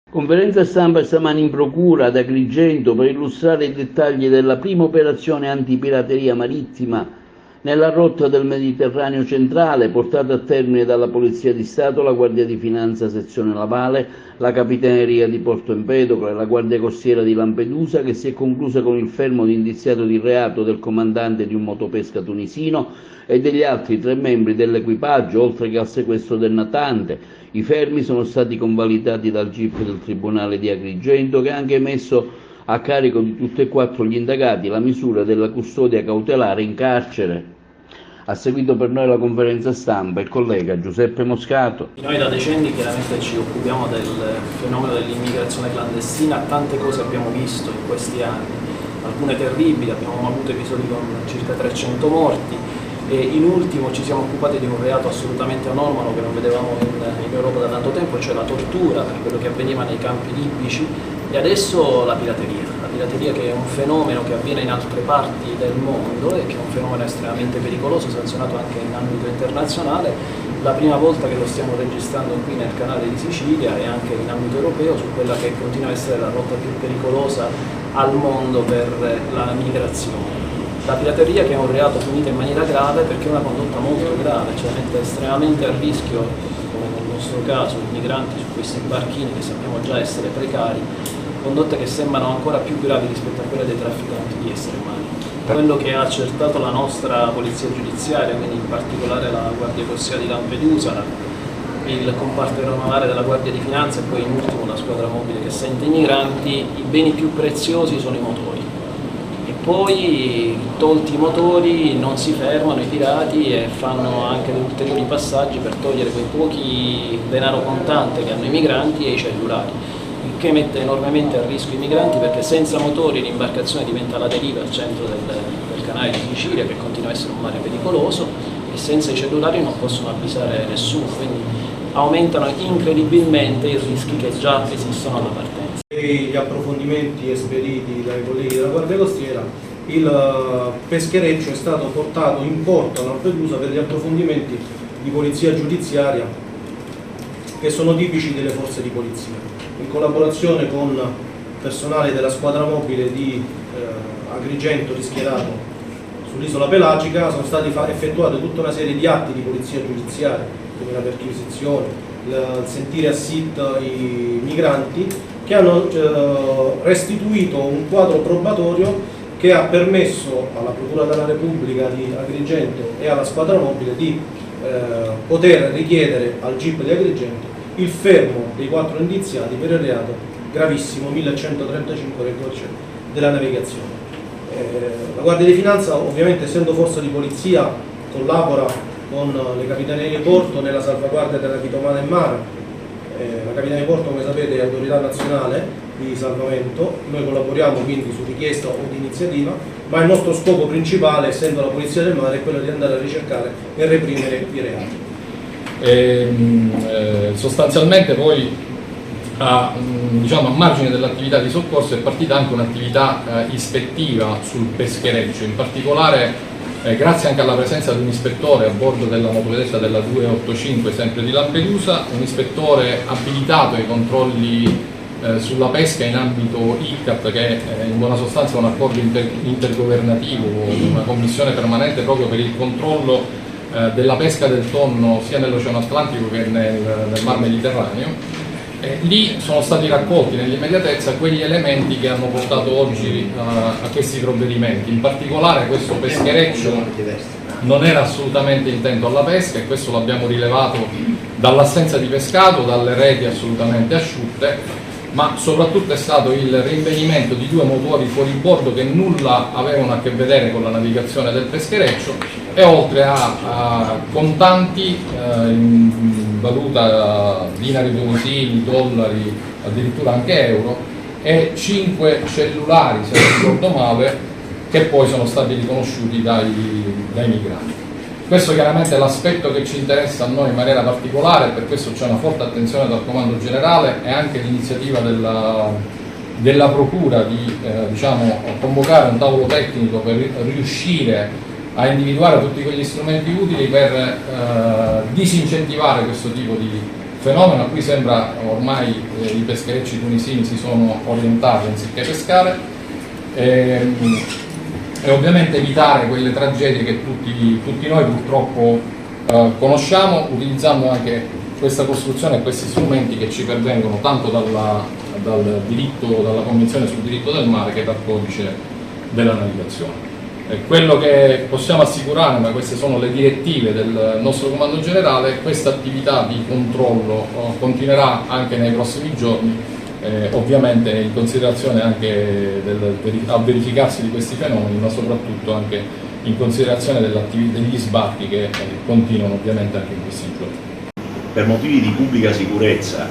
Conferenza stampa stamani in procura ad Agrigento per illustrare i dettagli della prima operazione antipirateria marittima nella rotta del Mediterraneo centrale, portata a termine dalla Polizia di Stato, la Guardia di Finanza sezione navale, la Capitaneria di Porto Empedocle e la Guardia Costiera di Lampedusa, che si è conclusa con il fermo di indiziato di reato del comandante di un motopesca tunisino e degli altri 3 membri dell'equipaggio, oltre che al sequestro del natante. I fermi sono stati convalidati dal GIP del Tribunale di Agrigento, che ha anche messo a carico di tutti e 4 gli indagati la misura della custodia cautelare in carcere. Ha seguito per noi la conferenza stampa il collega Giuseppe Moscato. Noi da decenni chiaramente ci occupiamo del fenomeno dell'immigrazione clandestina, tante cose abbiamo visto in questi anni, alcune terribili, abbiamo avuto episodi con circa 300 morti e in ultimo ci siamo occupati di un reato assolutamente anomalo che non vedevamo in Europa da tanto tempo, cioè la tortura, quello che avveniva nei campi libici, e adesso la pirateria che è un fenomeno che avviene in altre parti del mondo e che è un fenomeno estremamente pericoloso, sanzionato anche in ambito internazionale. La prima volta che lo stiamo registrando qui nel canale di Sicilia e anche in ambito europeo su quella che continua a essere la rotta più pericolosa al mondo per la migrazione. La pirateria, che è un reato punito in maniera grave perché è una condotta molto grave, cioè mette estremamente a rischio, come nel nostro caso, i migranti su questi barchini che sappiamo già essere precari, condotte che sembrano ancora più gravi rispetto a quelle dei trafficanti di esseri umani. Quello che ha accertato la nostra polizia giudiziaria, quindi in particolare la Guardia Costiera di Lampedusa, il comparto aeronavale della Guardia di Finanza e poi in ultimo la squadra mobile che sente i migranti, i beni più preziosi sono i motori. E poi, tolti i motori, non si fermano i pirati e fanno anche ulteriori passaggi per togliere quei pochi denaro contante che hanno i migranti e i cellulari, il che mette enormemente a rischio i migranti perché senza motori l'imbarcazione diventa la deriva al centro del canale di Sicilia, che continua a essere un mare pericoloso, e senza i cellulari non possono avvisare nessuno, quindi aumentano incredibilmente i rischi che già esistono alla partenza. Gli approfondimenti esperiti dai colleghi della Guardia Costiera, il peschereccio è stato portato in porto a Lampedusa per gli approfondimenti di polizia giudiziaria che sono tipici delle forze di polizia. In collaborazione con personale della squadra mobile di Agrigento rischierato sull'isola pelagica sono stati effettuate tutta una serie di atti di polizia giudiziaria, come la perquisizione, il sentire a sit i migranti, che hanno restituito un quadro probatorio che ha permesso alla Procura della Repubblica di Agrigento e alla squadra mobile di poter richiedere al GIP di Agrigento il fermo dei 4 indiziati per il reato gravissimo 1135 del codice della navigazione. La Guardia di Finanza, ovviamente essendo forza di polizia, collabora con le Capitanerie Porto nella salvaguardia della vita umana in mare. La Capitaneria di Porto, come sapete, è autorità nazionale di salvamento, noi collaboriamo quindi su richiesta o di iniziativa, ma il nostro scopo principale, essendo la Polizia del Mare, è quello di andare a ricercare e reprimere i reati. Sostanzialmente poi a margine dell'attività di soccorso è partita anche un'attività ispettiva sul peschereccio, in particolare grazie anche alla presenza di un ispettore a bordo della motovedetta della 285 sempre di Lampedusa, un ispettore abilitato ai controlli sulla pesca in ambito ICCAT, che è in buona sostanza un accordo intergovernativo, una commissione permanente proprio per il controllo della pesca del tonno sia nell'Oceano Atlantico che nel Mar Mediterraneo. Lì sono stati raccolti nell'immediatezza quegli elementi che hanno portato oggi a questi provvedimenti. In particolare questo peschereccio non era assolutamente intento alla pesca, e questo l'abbiamo rilevato dall'assenza di pescato, dalle reti assolutamente asciutte, ma soprattutto è stato il rinvenimento di 2 motori fuori bordo che nulla avevano a che vedere con la navigazione del peschereccio, e oltre a contanti in valuta dinari tunisini, dollari, addirittura anche euro, e 5 cellulari, se non ricordo male, che poi sono stati riconosciuti dai migranti. Questo chiaramente è l'aspetto che ci interessa a noi in maniera particolare, per questo c'è una forte attenzione dal Comando Generale e anche l'iniziativa della Procura di convocare un tavolo tecnico per riuscire a individuare tutti quegli strumenti utili per disincentivare questo tipo di fenomeno a cui sembra ormai i pescherecci tunisini si sono orientati anziché pescare, e ovviamente evitare quelle tragedie che tutti noi purtroppo conosciamo, utilizzando anche questa costruzione e questi strumenti che ci pervengono tanto dalla Convenzione sul diritto del mare che dal codice della navigazione. Quello che possiamo assicurare, ma queste sono le direttive del nostro comando generale, questa attività di controllo continuerà anche nei prossimi giorni, ovviamente in considerazione anche al verificarsi di questi fenomeni, ma soprattutto anche in considerazione degli sbarchi che continuano ovviamente anche in questi giorni. Per motivi di pubblica sicurezza,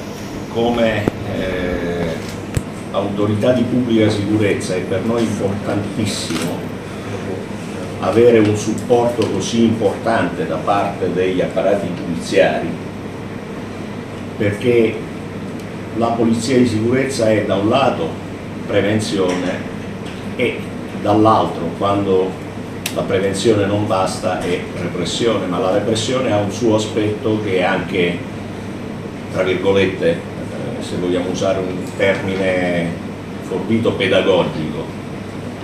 come autorità di pubblica sicurezza, è per noi importantissimo avere un supporto così importante da parte degli apparati giudiziari, perché la polizia di sicurezza è da un lato prevenzione e dall'altro, quando la prevenzione non basta, è repressione, ma la repressione ha un suo aspetto che è anche, tra virgolette, se vogliamo usare un termine forbito, pedagogico.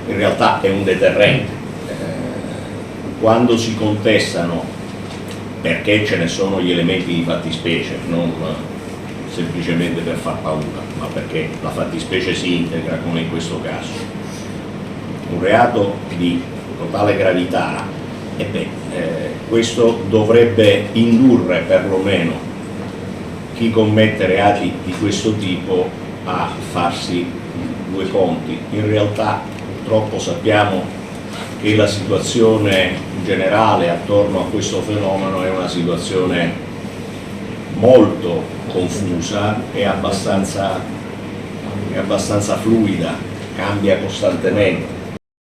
In realtà è un deterrente. Quando si contestano, perché ce ne sono gli elementi di fattispecie, non semplicemente per far paura, ma perché la fattispecie si integra, come in questo caso, un reato di totale gravità, questo dovrebbe indurre perlomeno chi commette reati di questo tipo a farsi due conti. In realtà purtroppo sappiamo che la situazione generale attorno a questo fenomeno è una situazione molto confusa e abbastanza fluida, cambia costantemente.